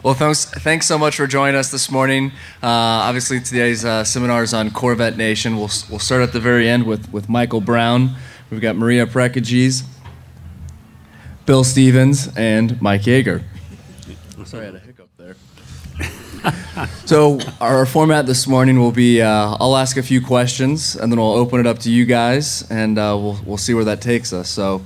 Well, thanks so much for joining us this morning. Obviously, today's seminar is on Corvette Nation. We'll start at the very end with Michael Brown. We've got Maria Prekagis, Bill Stevens, and Mike Yeager. Sorry, I had a hiccup there. So our format this morning will be I'll ask a few questions, and then we'll open it up to you guys, and we'll see where that takes us. So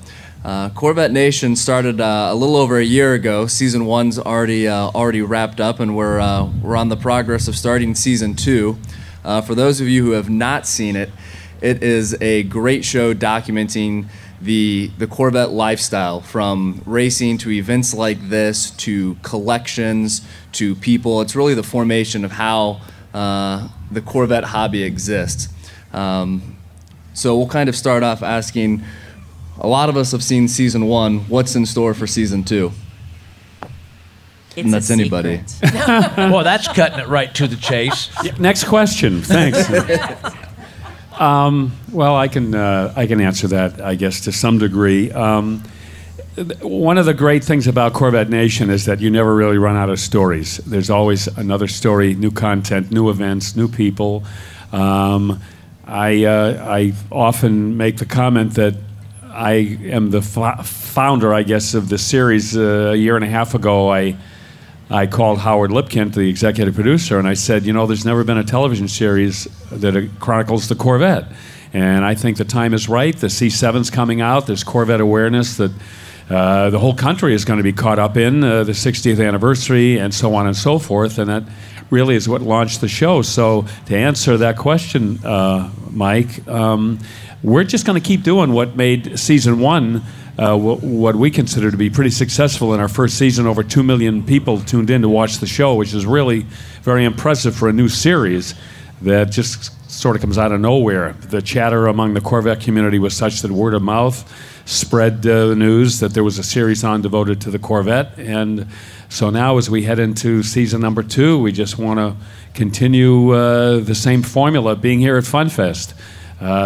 Corvette Nation started a little over a year ago. Season 1's already wrapped up, and we're on the progress of starting Season 2. For those of you who have not seen it, it is a great show documenting the Corvette lifestyle, from racing to events like this to collections to people. It's really the formation of how the Corvette hobby exists. So we'll kind of start off asking, a lot of us have seen Season 1. What's in store for Season 2? And that's anybody. Well, that's cutting it right to the chase. Next question. Thanks. Well, I can answer that, I guess, to some degree. One of the great things about Corvette Nation is that you never really run out of stories. There's always another story, new content, new events, new people. I often make the comment that I am the founder, I guess, of the series. A year and a half ago, I called Howard Lipkint, the executive producer, and I said, you know, there's never been a television series that chronicles the Corvette. And I think the time is right. The C7's coming out. There's Corvette awareness that the whole country is going to be caught up in, the 60th anniversary, and so on and so forth. And that really is what launched the show. So to answer that question, Mike, we're just going to keep doing what made Season 1 what we consider to be pretty successful in our first season. Over 2 million people tuned in to watch the show, which is really very impressive for a new series that just sort of comes out of nowhere. The chatter among the Corvette community was such that word of mouth spread the news that there was a series on devoted to the Corvette. And so now, as we head into season number 2, we just want to continue the same formula, being here at Funfest.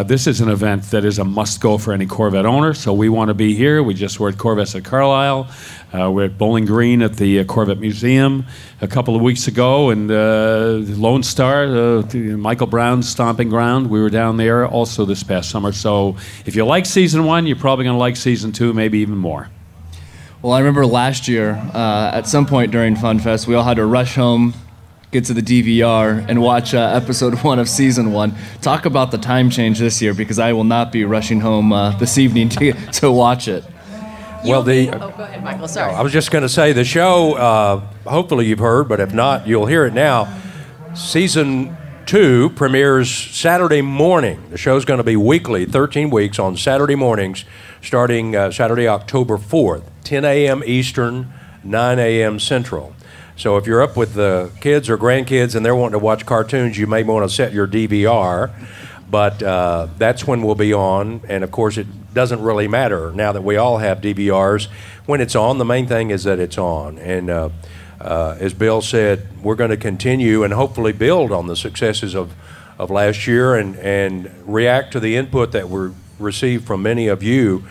This is an event that is a must-go for any Corvette owner, so we want to be here. We just were at Corvettes at Carlisle. We're at Bowling Green at the Corvette Museum a couple of weeks ago, and Lone Star, Michael Brown's stomping ground, we were down there also this past summer. So if you like Season 1, you're probably going to like Season 2, maybe even more. Well, I remember last year, at some point during Funfest, we all had to rush home, get to the DVR, and watch episode 1 of Season 1. Talk about the time change this year, because I will not be rushing home this evening to watch it. Well, go ahead, Michael. Sorry. I was just going to say the show, hopefully you've heard, but if not, you'll hear it now. Season 2 premieres Saturday morning. The show's going to be weekly, 13 weeks on Saturday mornings, starting Saturday, October 4th, 10 a.m. Eastern, 9 a.m. Central. So if you're up with the kids or grandkids and they're wanting to watch cartoons, you may want to set your DVR. But that's when we'll be on. And, of course, it doesn't really matter now that we all have DVRs. When it's on, the main thing is that it's on. And as Bill said, we're going to continue and hopefully build on the successes of last year and react to the input that we received from many of you.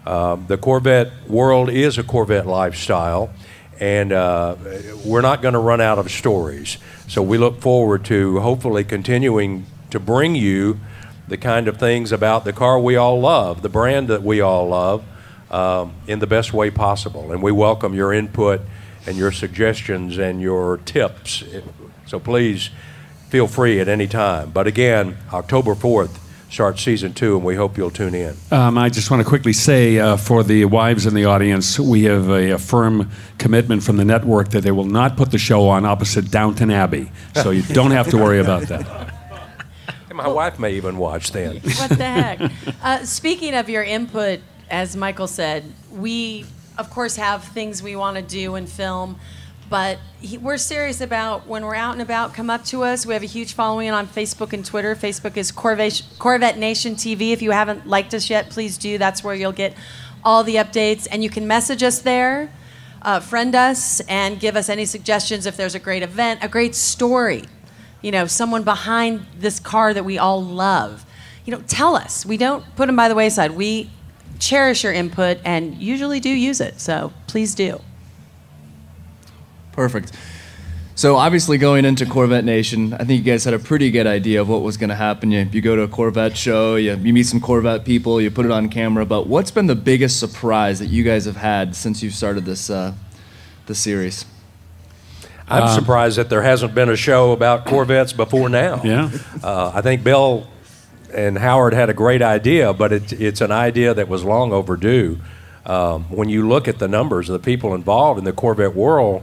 The Corvette world is a Corvette lifestyle. And we're not going to run out of stories. So we look forward to hopefully continuing to bring you the kind of things about the car we all love, the brand that we all love, in the best way possible. And we welcome your input and your suggestions and your tips. So please feel free at any time. But again, October 4th, starts Season 2, and we hope you'll tune in. I just want to quickly say, for the wives in the audience, we have a firm commitment from the network that they will not put the show on opposite Downton Abbey. So you don't have to worry about that. My wife may even watch then. What the heck? Speaking of your input, as Michael said, we, of course, have things we want to do and film. But we're serious about when we're out and about, come up to us. We have a huge following on Facebook and Twitter. Facebook is Corvette Nation TV. If you haven't liked us yet, please do. That's where you'll get all the updates. And you can message us there, friend us, and give us any suggestions if there's a great event, a great story. You know, someone behind this car that we all love. You know, tell us. We don't put them by the wayside. We cherish your input and usually do use it. So please do. Perfect. So obviously going into Corvette Nation, I think you guys had a pretty good idea of what was going to happen. You go to a Corvette show, you meet some Corvette people, you put it on camera. But what's been the biggest surprise that you guys have had since you've started this series? I'm surprised that there hasn't been a show about Corvettes before now. Yeah. I think Bill and Howard had a great idea, but it's an idea that was long overdue. When you look at the numbers of the people involved in the Corvette world,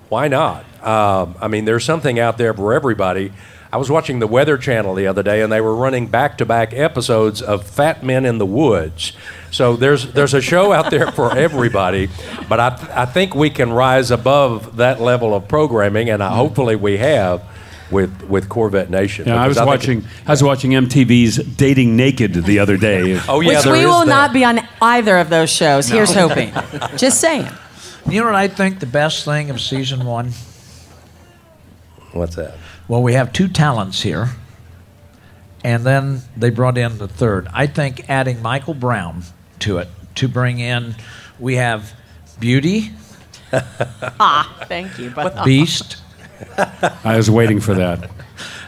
why not? I mean, there's something out there for everybody. I was watching the Weather Channel the other day, and they were running back-to-back episodes of Fat Men in the Woods. So there's a show out there for everybody, but I think we can rise above that level of programming, and hopefully we have with Corvette Nation. Yeah, I was watching MTV's Dating Naked the other day. Oh yeah, which we will not be on either of those shows. No. Here's hoping. Just saying. You know what I think the best thing of season 1? What's that? Well, we have 2 talents here, and then they brought in the third. I think adding Michael Brown to it to bring in, we have Beauty, thank you, but Beast. I was waiting for that.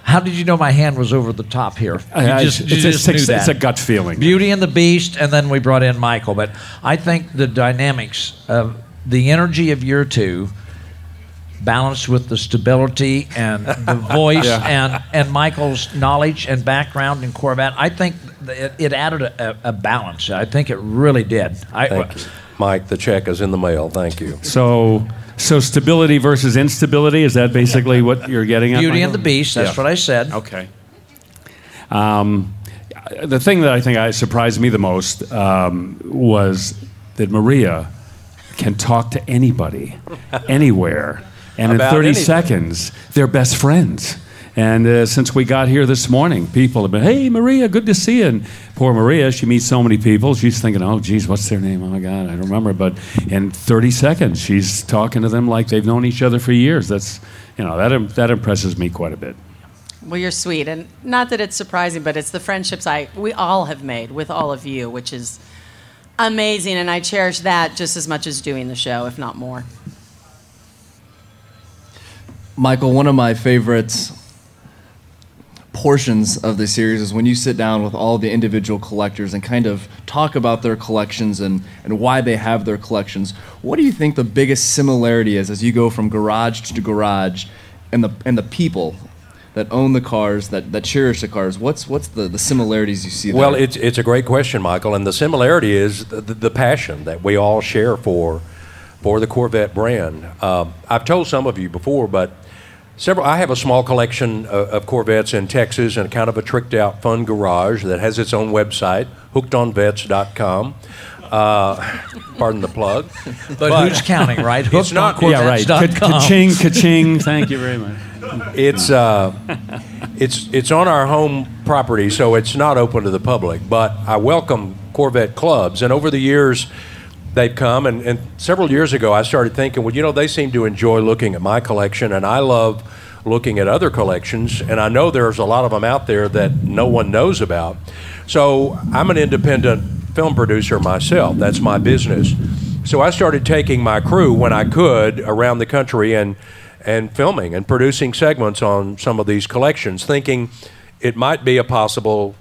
How did you know my hand was over the top here? You just knew that. It's a gut feeling. Beauty and the Beast, and then we brought in Michael. But I think the dynamics of the energy of year 2 balanced with the stability and the voice and Michael's knowledge and background in Corvette, I think it added a balance. I think it really did. Thank you. Mike, the check is in the mail. Thank you. So stability versus instability, is that basically what you're getting at? Beauty Michael? and the Beast, that's what I said. Okay. The thing that I think surprised me the most was that Maria can talk to anybody, anywhere, and About in 30 anything. seconds, they're best friends. And since we got here this morning, people have been, hey, Maria, good to see you. And poor Maria, she meets so many people. She's thinking, oh, geez, what's their name? Oh, my God, I don't remember. But in 30 seconds, she's talking to them like they've known each other for years. That's, that impresses me quite a bit. well, you're sweet, and not that it's surprising, but it's the friendships we all have made with all of you, which is amazing, and I cherish that just as much as doing the show, if not more. Michael, one of my favorites portions of the series is when you sit down with all the individual collectors and kind of talk about their collections and why they have their collections. What do you think the biggest similarity is as you go from garage to garage and the people that own the cars, that cherish the cars? What's the similarities you see there? Well, it's a great question, Michael, and the similarity is the passion that we all share for the Corvette brand. I've told some of you before, but I have a small collection of Corvettes in Texas in kind of a tricked-out, fun garage that has its own website, hookedonvets.com. Pardon the plug. But who's counting, right? It's not. Yeah, right. Ka-ching, ka-ching. Thank you very much. It's on our home property, so it's not open to the public. But I welcome Corvette clubs, and over the years, they've come, and several years ago I started thinking, well, they seem to enjoy looking at my collection, and I love looking at other collections, and I know there's a lot of them out there that no one knows about. So I'm an independent film producer myself. That's my business. So I started taking my crew when I could around the country and filming and producing segments on some of these collections, thinking it might be a possible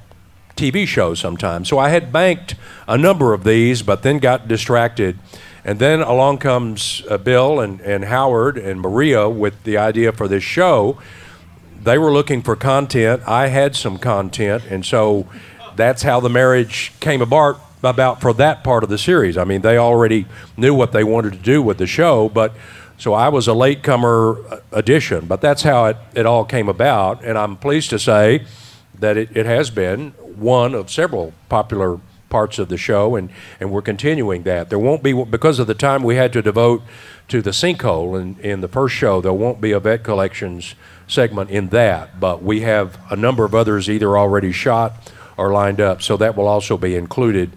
TV show sometime. So I had banked a number of these, but then got distracted. And then along comes Bill and Howard and Maria with the idea for this show. They were looking for content. I had some content, and so that's how the marriage came about for that part of the series. I mean, they already knew what they wanted to do with the show, but so I was a latecomer addition. But that's how it all came about, and I'm pleased to say that it has been one of several popular parts of the show, and we're continuing that. There won't be, because of the time we had to devote to the sinkhole in the first show, there won't be a Vet Collections segment in that, but we have a number of others either already shot or lined up, so that will also be included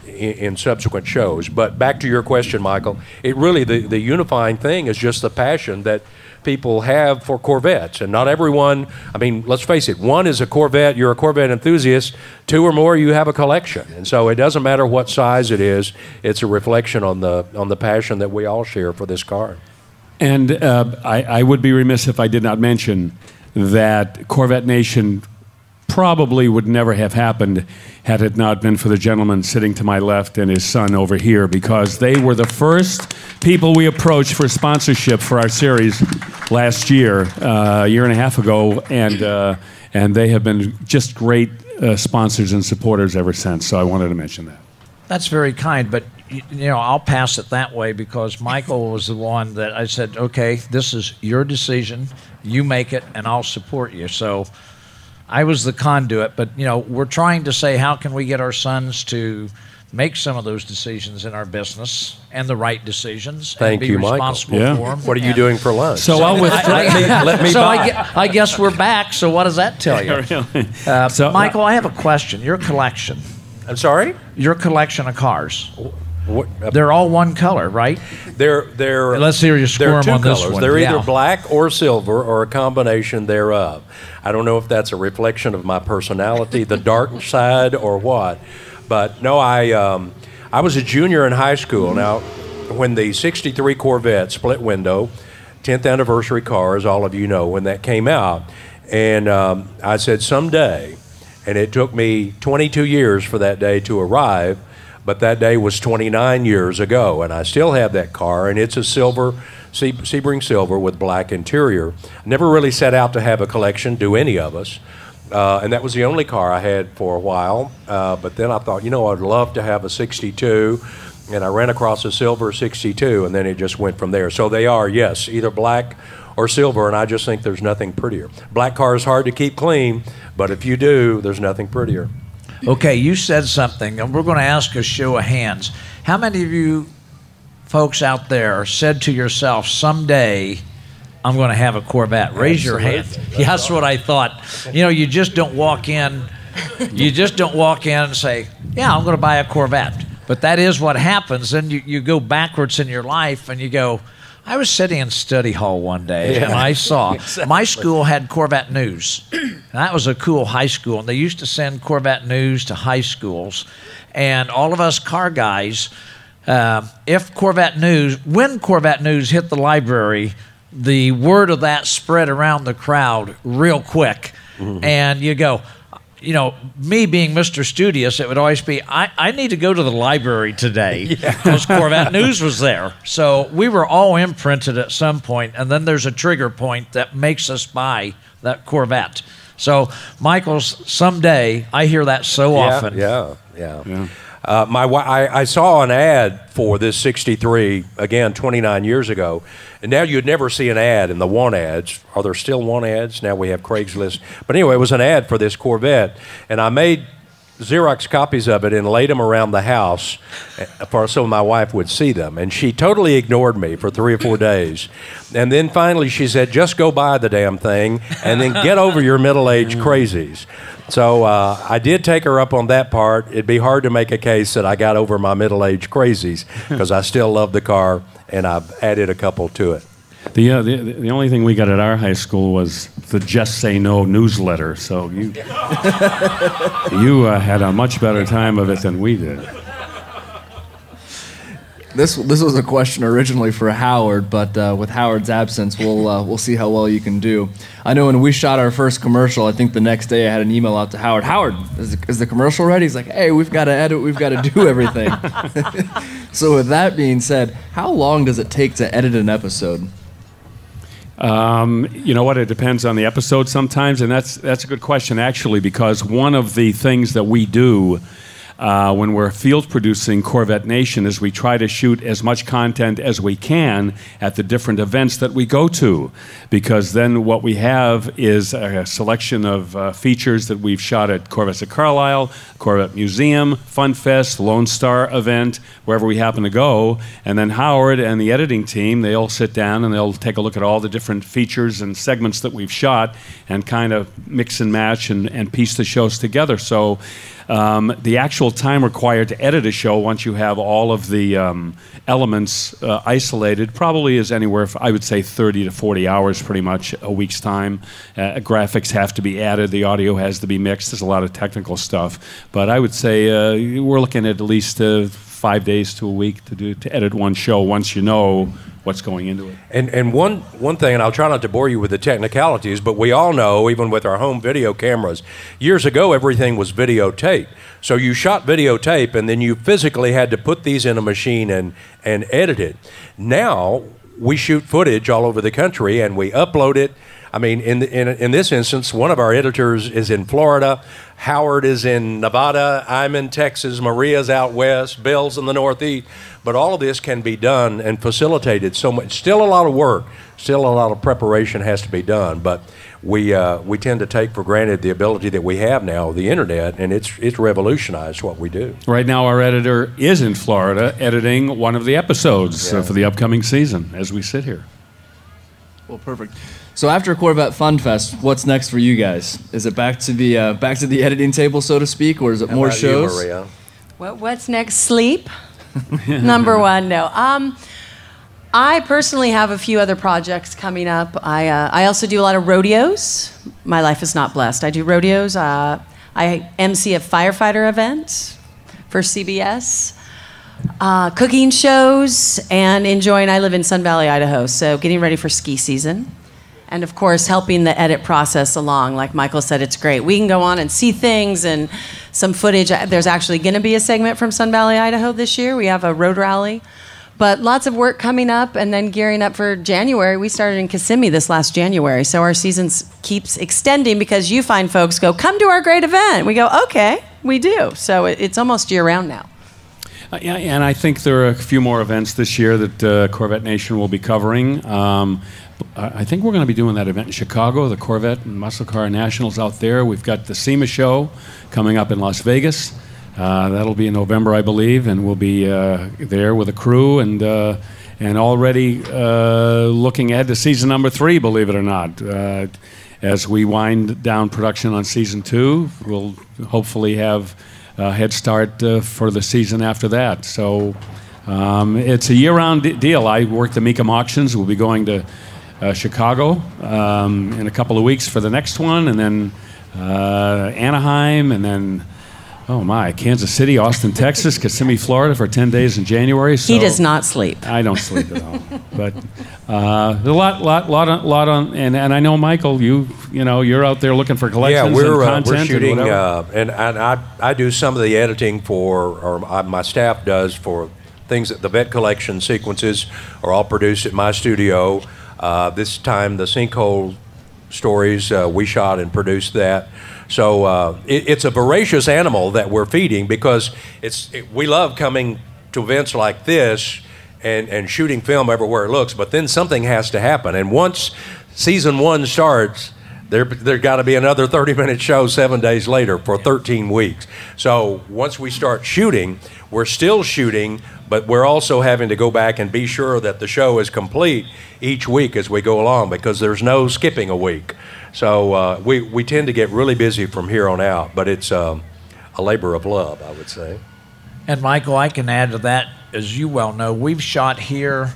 in subsequent shows. But back to your question, Michael, it really, the unifying thing is just the passion that people have for Corvettes, and not everyone, I mean, let's face it, one is a Corvette, you're a Corvette enthusiast, two or more, you have a collection, and so it doesn't matter what size it is, it's a reflection on the passion that we all share for this car. And I would be remiss if I did not mention that Corvette Nation probably would never have happened had it not been for the gentleman sitting to my left and his son over here, because they were the first people we approached for sponsorship for our series last year, a year and a half ago, and they have been just great sponsors and supporters ever since. So I wanted to mention that. That's very kind, but I'll pass it that way because Michael was the one that I said, okay, this is your decision, you make it, and I'll support you. So I was the conduit, but we're trying to say, how can we get our sons to make some of those decisions in our business and the right decisions? Thank and be you, responsible Michael. for them. What are you doing for lunch? So I'll let me so buy. I guess we're back. So what does that tell you? So, Michael, I have a question. Your collection. I'm sorry? Your collection of cars. What, They're all one color, right? They're Let's hear you they're squirm two on this colors. one. They're Yeah. either black or silver or a combination thereof. I don't know if that's a reflection of my personality, the dark side, or what. But no, I was a junior in high school. Now, when the '63 Corvette split window, 10th anniversary car, as all of you know, when that came out, and I said someday, and it took me 22 years for that day to arrive, but that day was 29 years ago, and I still have that car, and it's a silver, Sebring silver with black interior. Never really set out to have a collection, do any of us, and that was the only car I had for a while, but then I thought, I'd love to have a 62, and I ran across a silver 62, and then it just went from there. So they are, yes, either black or silver, and I just think there's nothing prettier. Black car is hard to keep clean, but if you do, there's nothing prettier. Okay, you said something, and we're going to ask a show of hands. How many of you folks out there said to yourself, someday I'm going to have a Corvette? Raise your hand. Yeah, that's what I thought. You just don't walk in. You just don't walk in and say, yeah, I'm going to buy a Corvette. But that is what happens. Then you go backwards in your life, and you go, I was sitting in study hall one day, and I saw my school had Corvette News. And that was a cool high school, and they used to send Corvette News to high schools. And all of us car guys, when Corvette News hit the library, the word of that spread around the crowd real quick. Mm-hmm. And you go, me being Mr. Studious, it would always be, I need to go to the library today because Corvette News was there. So we were all imprinted at some point, and then there's a trigger point that makes us buy that Corvette. So, Michael's, someday, I hear that so often. Yeah. I saw an ad for this 63, again, 29 years ago, and now you'd never see an ad in the want ads. Are there still want ads? Now we have Craigslist. But anyway, it was an ad for this Corvette, and I made Xerox copies of it and laid them around the house so my wife would see them. And she totally ignored me for 3 or 4 days. And then finally she said, just go buy the damn thing and then get over your middle-aged crazies. So I did take her up on that part. It'd be hard to make a case that I got over my middle-aged crazies because I still love the car, and I've added a couple to it. The only thing we got at our high school was the Just Say No newsletter. So you had a much better time of it than we did. This was a question originally for Howard, but with Howard's absence, we'll see how well you can do. I know when we shot our first commercial, I think the next day I had an email out to Howard. Howard, is the commercial ready? He's like, hey, we've got to edit, we've got to do everything. So with that being said, how long does it take to edit an episode? You know what? It depends on the episode sometimes, and that's a good question actually, because one of the things that we do when we're field producing Corvette Nation is we try to shoot as much content as we can at the different events that we go to, because then what we have is a selection of features that we've shot at Corvettes at Carlisle, Corvette Museum, Funfest, Lone Star event, wherever we happen to go, and then Howard and the editing team, they all sit down and they'll take a look at all the different features and segments that we've shot and kind of mix and match and piece the shows together. So the actual time required to edit a show, once you have all of the elements isolated, probably is anywhere, I would say 30 to 40 hours pretty much a week's time. Graphics have to be added, the audio has to be mixed, there's a lot of technical stuff. But I would say we're looking at least 5 days to a week to edit one show once you know what's going into it. And one thing, and I'll try not to bore you with the technicalities, but we all know, even with our home video cameras, years ago everything was videotape. So you shot videotape, and then you physically had to put these in a machine and edit it. Now we shoot footage all over the country and we upload it. I mean, in this instance, one of our editors is in Florida, Howard is in Nevada, I'm in Texas, Maria's out west, Bill's in the Northeast. But all of this can be done and facilitated so much. Still a lot of work, still a lot of preparation has to be done. But we tend to take for granted the ability that we have now, the internet, and it's revolutionized what we do. Right now, our editor is in Florida editing one of the episodes for the upcoming season as we sit here. Well, perfect. So after Corvette Funfest, what's next for you guys? Is it back to the editing table, so to speak, or is it more shows? You, Maria? What's next? Sleep. Number one, no. I personally have a few other projects coming up. I also do a lot of rodeos. My life is not blessed. I do rodeos. I MC a firefighter event for CBS. Cooking shows and enjoying. I live in Sun Valley, Idaho, so getting ready for ski season. And of course, helping the edit process along. Like Michael said, it's great. We can go on and see things and some footage. There's actually going to be a segment from Sun Valley, Idaho this year. We have a road rally. But lots of work coming up and then gearing up for January. We started in Kissimmee this last January. So our season keeps extending because you find folks go, come to our great event. We go, okay, we do. So it's almost year round now. Yeah, and I think there are a few more events this year that Corvette Nation will be covering. I think we're going to be doing that event in Chicago, the Corvette and Muscle Car Nationals out there. We've got the SEMA show coming up in Las Vegas. That'll be in November, I believe, and we'll be there with a crew and already looking ahead to season number 3, believe it or not. As we wind down production on season 2, we'll hopefully have a head start for the season after that. So it's a year-round deal. I work the Mecum auctions. We'll be going to Chicago in a couple of weeks for the next one, and then Anaheim, and then Kansas City, Austin, Texas, Kissimmee, Florida for 10 days in January. So he does not sleep. I don't sleep at all. But a lot on, and I know, Michael, you're out there looking for collections and content. We're shooting, and I do some of the editing my staff does for things that the vet collection sequences are all produced at my studio. This time, the sinkhole stories, we shot and produced that. So it's a voracious animal that we're feeding because we love coming to events like this and shooting film everywhere it looks, but then something has to happen. And once season 1 starts, there got to be another 30-minute show 7 days later for 13 weeks. So once we start shooting, we're still shooting, but we're also having to go back and be sure that the show is complete each week as we go along because there's no skipping a week. So we tend to get really busy from here on out, but it's a labor of love, I would say. And Michael, I can add to that, as you well know, we've shot here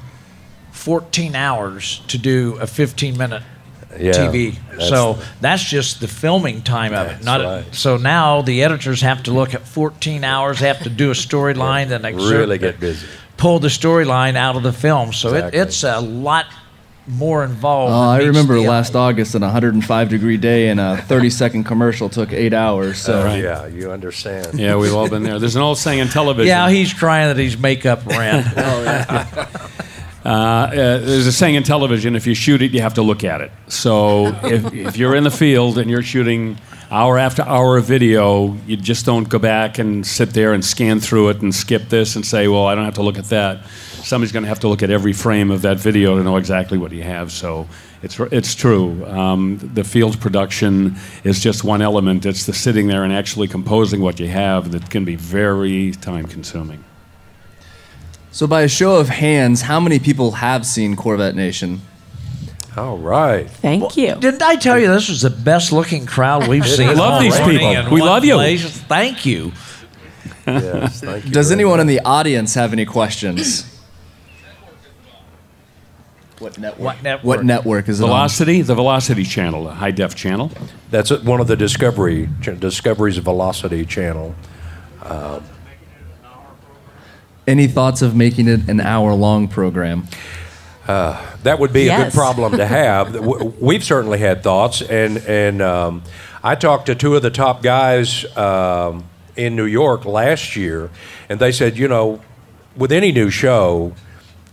14 hours to do a 15-minute TV. So that's just the filming time of it. Right. So now the editors have to look at 14 hours, have to do a storyline, then really get busy. Pull the storyline out of the film. So it's a lot more involved. I remember last August, an 105-degree day, and a 30-second commercial took 8 hours. So yeah, you understand. Yeah, we've all been there. There's an old saying in television. Yeah, he's crying that his makeup ran. There's a saying in television, if you shoot it, you have to look at it. So if you're in the field and you're shooting hour after hour of video, you just don't go back and sit there and scan through it and skip this and say, well, I don't have to look at that. Somebody's going to have to look at every frame of that video to know exactly what you have. So it's true. The field production is just one element. It's the sitting there and actually composing what you have that can be very time-consuming. So by a show of hands, how many people have seen Corvette Nation? All right. Thank you. Didn't I tell you this was the best-looking crowd we've seen? We love these people. We love you. Thank you. Yes, thank you. Does anyone in the audience have any questions? What network is it Velocity? On? The Velocity channel, the high-def channel. That's one of the Discovery's Velocity channel. Any thoughts of making it an hour-long program? That would be a good problem to have. We've certainly had thoughts, and I talked to two of the top guys in New York last year, and they said, you know, with any new show,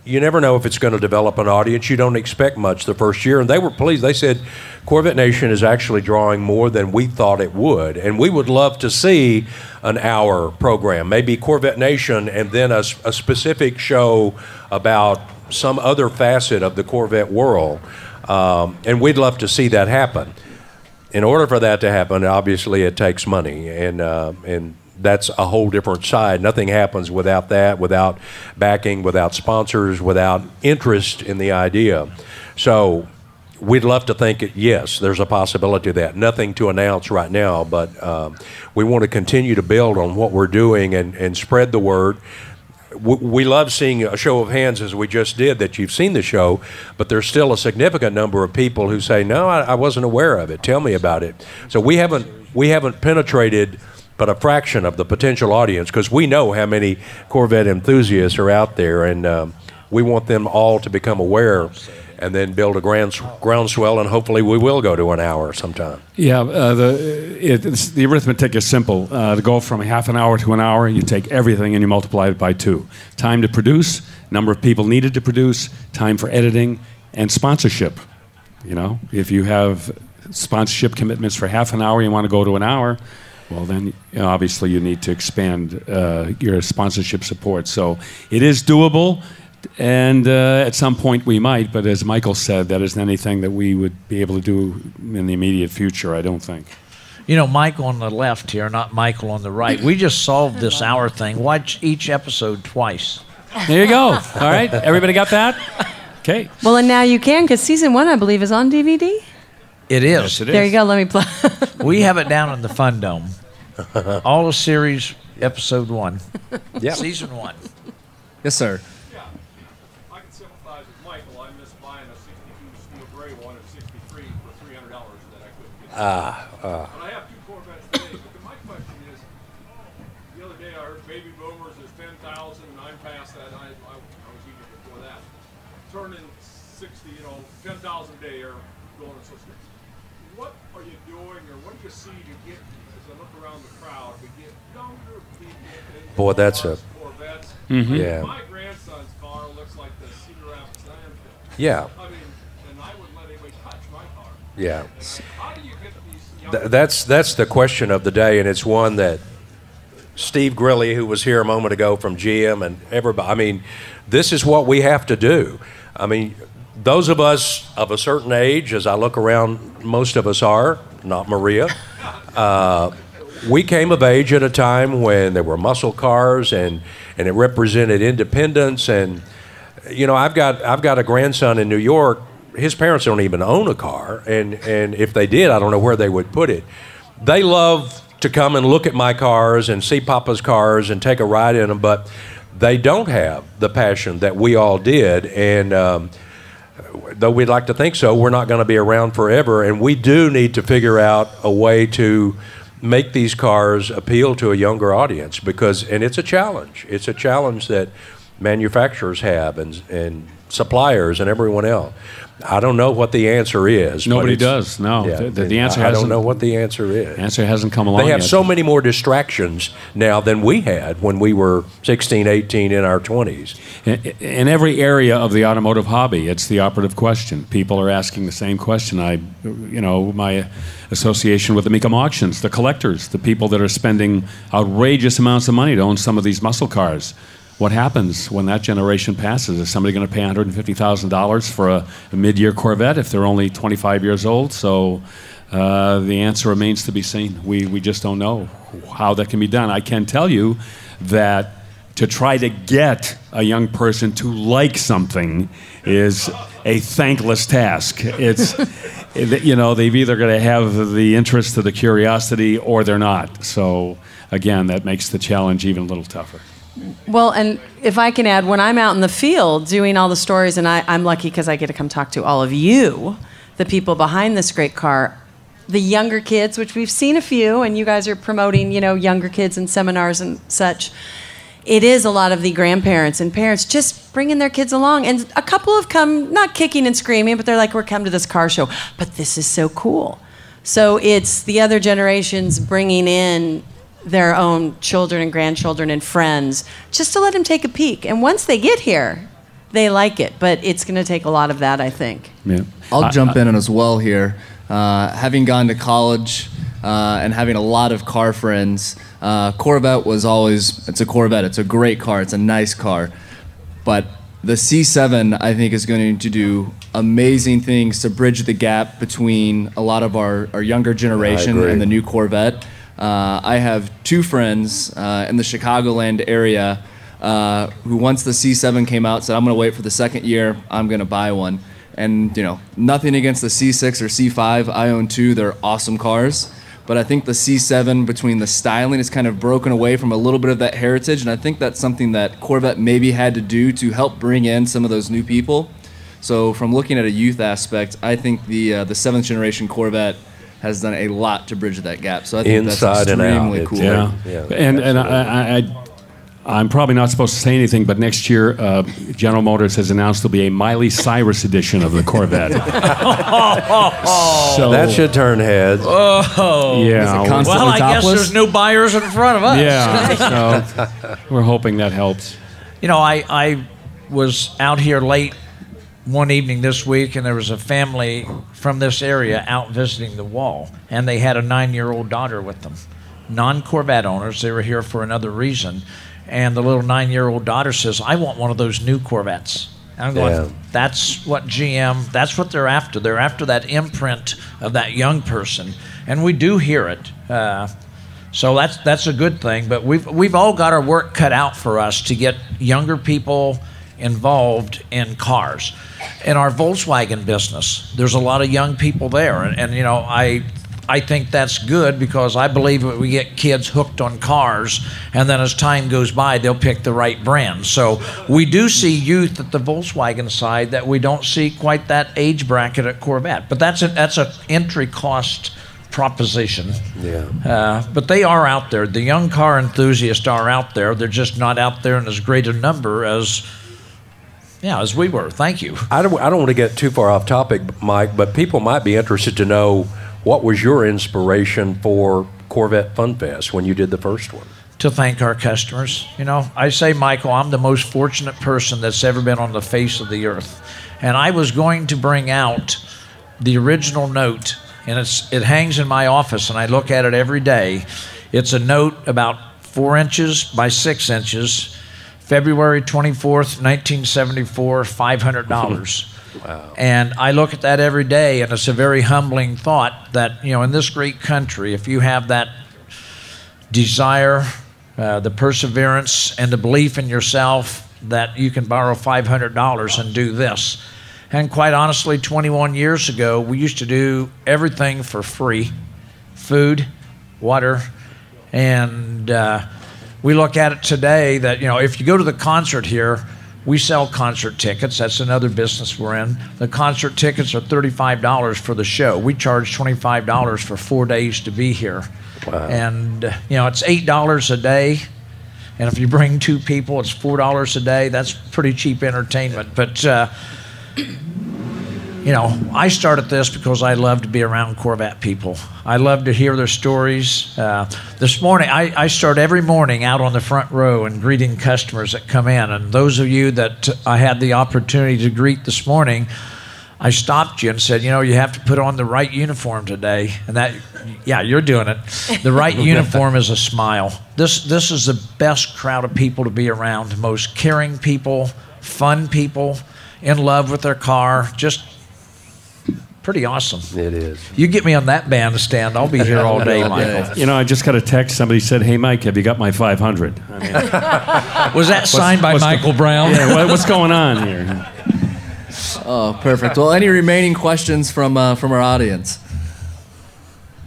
you never know if it's going to develop an audience. You don't expect much the first year, and they were pleased. They said, Corvette Nation is actually drawing more than we thought it would, and we would love to see an hour program, maybe Corvette Nation, and then a specific show about some other facet of the Corvette world, and we'd love to see that happen. In order for that to happen, obviously it takes money, and that's a whole different side. Nothing happens without that, without backing, without sponsors, without interest in the idea. So we'd love to think, yes, there's a possibility of that. Nothing to announce right now, but we want to continue to build on what we're doing and spread the word. We love seeing a show of hands, as we just did, that you've seen the show, but there's still a significant number of people who say, no, I wasn't aware of it. Tell me about it. So we haven't penetrated but a fraction of the potential audience, because we know how many Corvette enthusiasts are out there, and we want them all to become aware and then build a groundswell, and hopefully we will go to an hour sometime. Yeah, the arithmetic is simple. To go from half an hour to an hour, you take everything and you multiply it by 2. Time to produce, number of people needed to produce, time for editing, and sponsorship. You know, if you have sponsorship commitments for half an hour, you want to go to an hour, well, then obviously you need to expand your sponsorship support. So it is doable. And at some point we might, but as Michael said, that isn't anything that we would be able to do in the immediate future, I don't think. You know, Michael on the left here, not Michael on the right. We just solved this hour thing. Watch each episode twice. There you go. All right, everybody got that? Okay. Well, and now you can, because season 1, I believe, is on DVD. It is. Yes, it is. There you go. Let me play. We have it down in the Fun Dome. All the series, episode 1. Yeah. Season 1. Yes, sir. I can sympathize with Michael. I missed buying a 62 steel gray one at 63 for $300 that I couldn't get. But I have 2 Corvettes today. But my question is, the other day I heard baby boomers is 10,000, and I'm past that. I was even before that. Turning 60, 10,000 a day or going and so forth. What are you doing, or what do you see to get, as I look around the crowd, to get younger people Boy, that's a... Corvettes? Yeah. My grandson's car looks like the Cedar Rapids landfill. Yeah. I mean, and I wouldn't let anybody touch my car. Yeah. How do you get these young That's the question of the day, and it's one that Steve Grilly, who was here a moment ago from GM, and everybody, I mean, this is what we have to do. I mean, those of us of a certain age, as I look around, most of us are, not Maria, we came of age at a time when there were muscle cars, and it represented independence. And I've got a grandson in New York. His parents don't even own a car, and if they did, I don't know where they would put it. They love to come and look at my cars and see Papa's cars and take a ride in them, but they don't have the passion that we all did. And though we'd like to think so, we're not going to be around forever, and we do need to figure out a way to make these cars appeal to a younger audience, and it's a challenge. It's a challenge that manufacturers have and suppliers and everyone else. I don't know what the answer is. Nobody does. No, Yeah, the answer I hasn't. don't know what the answer is. The answer hasn't come along. They have yet. so many more distractions now than we had when we were 16, 18, in our 20s. In every area of the automotive hobby, it's the operative question. People are asking the same question. My association with the Mecum auctions, the collectors, the people that are spending outrageous amounts of money to own some of these muscle cars. What happens when that generation passes? Is somebody going to pay $150,000 for a mid-year Corvette if they're only 25 years old? So the answer remains to be seen. We just don't know how that can be done. I can tell you that to try to get a young person to like something is a thankless task. It's, they've either got to have the interest or the curiosity, or they're not. So again, that makes the challenge even a little tougher. Well, and if I can add, when I'm out in the field doing all the stories, and I'm lucky because I get to come talk to all of you, the people behind this great car, the younger kids, which we've seen a few, and you guys are promoting, younger kids in seminars and such. it is a lot of the grandparents and parents just bringing their kids along. And a couple have come, not kicking and screaming, but they're like, we're coming to this car show. But this is so cool. So it's the other generations bringing in their own children and grandchildren and friends just to let them take a peek. And once they get here, they like it. But it's going to take a lot of that, I think. Yeah. I'll jump in as well here. Having gone to college and having a lot of car friends, Corvette was always, it's a Corvette, it's a great car, it's a nice car. But the C7, I think, is going to do amazing things to bridge the gap between a lot of our younger generation and the new Corvette. I have two friends in the Chicagoland area who, once the C7 came out, said, I'm going to wait for the second year, I'm going to buy one. And, you know, nothing against the C6 or C5. I own two. They're awesome cars. But I think the C7, between the styling, is kind of broken away from a little bit of that heritage. And I think that's something that Corvette maybe had to do to help bring in some of those new people. So from looking at a youth aspect, I think the seventh generation Corvette has done a lot to bridge that gap. So I think Inside that's extremely and out. cool. Yeah. And I'm probably not supposed to say anything, but next year, General Motors has announced there'll be a Miley Cyrus edition of the Corvette. So, that should turn heads. Oh, yeah. Well, I guess there's new buyers in front of us. Yeah. So we're hoping that helps. You know, I was out here late one evening this week, and there was a family from this area out visiting the wall, and they had a 9-year-old daughter with them. Non-Corvette owners. They were here for another reason. And the little 9-year-old daughter says, I want one of those new Corvettes. And I'm going, that's what GM, that's what they're after. They're after that imprint of that young person. And we do hear it. So that's a good thing. But we've all got our work cut out for us to get younger people involved in cars. In our Volkswagen business, there's a lot of young people there. And you know, I think that's good, because I believe that we get kids hooked on cars, and then as time goes by, they'll pick the right brand. So we do see youth at the Volkswagen side that we don't see quite that age bracket at Corvette. But that's an entry cost proposition. Yeah. But they are out there. The young car enthusiasts are out there. They're just not out there in as great a number as we were. Thank you. I don't want to get too far off topic, Mike, but people might be interested to know, what was your inspiration for Corvette Funfest when you did the first one? To thank our customers. You know, I say, Michael, I'm the most fortunate person that's ever been on the face of the earth. And I was going to bring out the original note, and it hangs in my office, and I look at it every day. It's a note about 4 inches by 6 inches, February 24th, 1974, $500. Wow. And I look at that every day, and it's a very humbling thought that, you know, in this great country, if you have that desire, the perseverance, and the belief in yourself, that you can borrow $500 and do this. And quite honestly, 21 years ago, we used to do everything for free: food, water, and we look at it today that, you know, if you go to the concert here, we sell concert tickets. That's another business we're in. The concert tickets are $35 for the show. We charge $25 for 4 days to be here. Wow. And, you know, it's $8 a day. And if you bring 2 people, it's $4 a day. That's pretty cheap entertainment. But, you know, I started this because I love to be around Corvette people. I love to hear their stories. This morning, I start every morning out on the front row and greeting customers that come in. And those of you that I had the opportunity to greet this morning, I stopped you and said, you know, you have to put on the right uniform today. And that, yeah, you're doing it. The right uniform is a smile. This is the best crowd of people to be around. The most caring people, fun people, in love with their car. Just pretty awesome. It is. You get me on that bandstand, I'll be here all day, Michael. You know, I just got a text. Somebody said, "Hey, Mike, have you got my 500?" I mean, was that signed by Michael Brown? Yeah, what's going on here? Oh, perfect. Well, any remaining questions from our audience?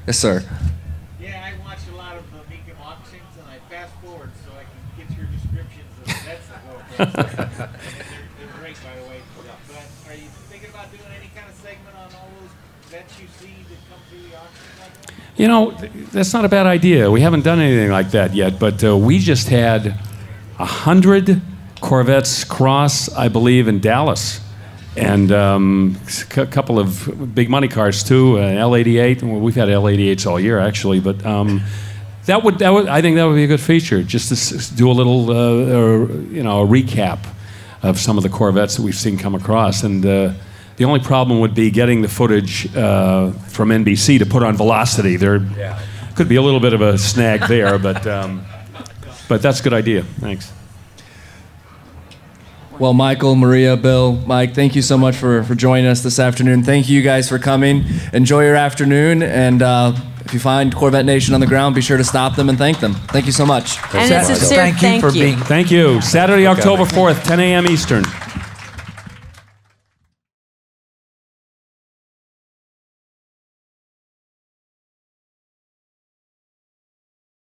Yes, sir. Yeah, I watch a lot of Beacon auctions, and I fast forward so I can get your descriptions of the vets that go across there. They're great, by the way. But are you thinking about doing any kind of segment on all those vets you see that come through the auction like that? You know, that's not a bad idea. We haven't done anything like that yet, but we just had 100 Corvettes cross, I believe, in Dallas. And a couple of big money cars too, L88. Well, we've had L88s all year actually, but that would I think that would be a good feature. Just to do a little a recap of some of the Corvettes that we've seen come across. And the only problem would be getting the footage from NBC to put on Velocity. There could be a little bit of a snag there, but that's a good idea. Thanks. Well, Michael, Maria, Bill, Mike, thank you so much for joining us this afternoon. Thank you guys for coming. Enjoy your afternoon, and if you find Corvette Nation on the ground, be sure to stop them and thank them. Thank you so much. And a sincere thank you for being. Thank you. Saturday, October 4th, 10 a.m. Eastern.